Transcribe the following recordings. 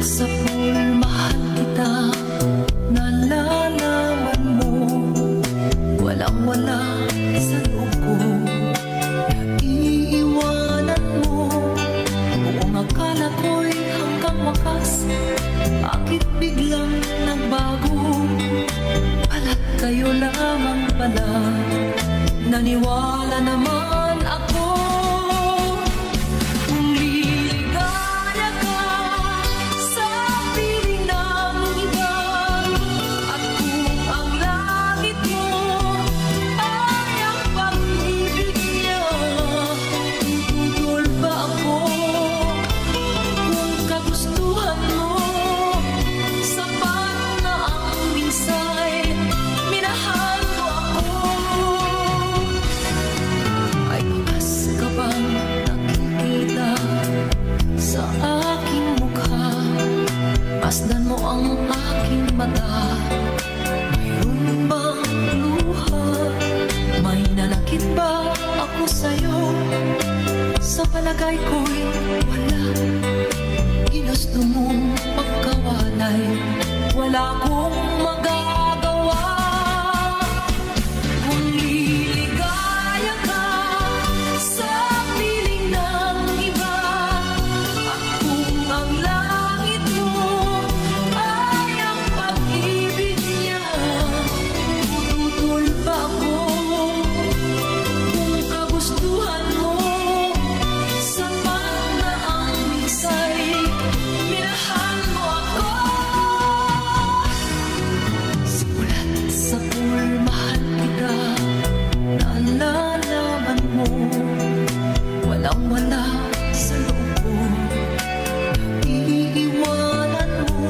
Sa pool, mahal kita, nalalaman mo, walang-wala sa loob ko. Iiwanan mo, buong akala ko'y hanggang wakas. Bakit biglang nagbago? Pala't kayo lamang pala, naniwala naman ako. Masdan mo ang aking mata, mayroon bang luha? May nanakit ba ako sa'yo? Sa palagay ko'y wala. Ginusto mong magkawalay, wala akong magagawa. Kung liligaya ka sa piling ng iba, ako ang langit mo. Walang-wala sa loob ko, iiwanan mo,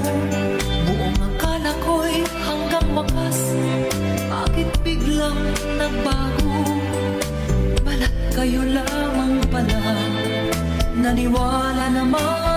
buong akala ko'y hanggang wakas. Bakit biglang nagbago? Balat kayo lamang pala, naniwala naman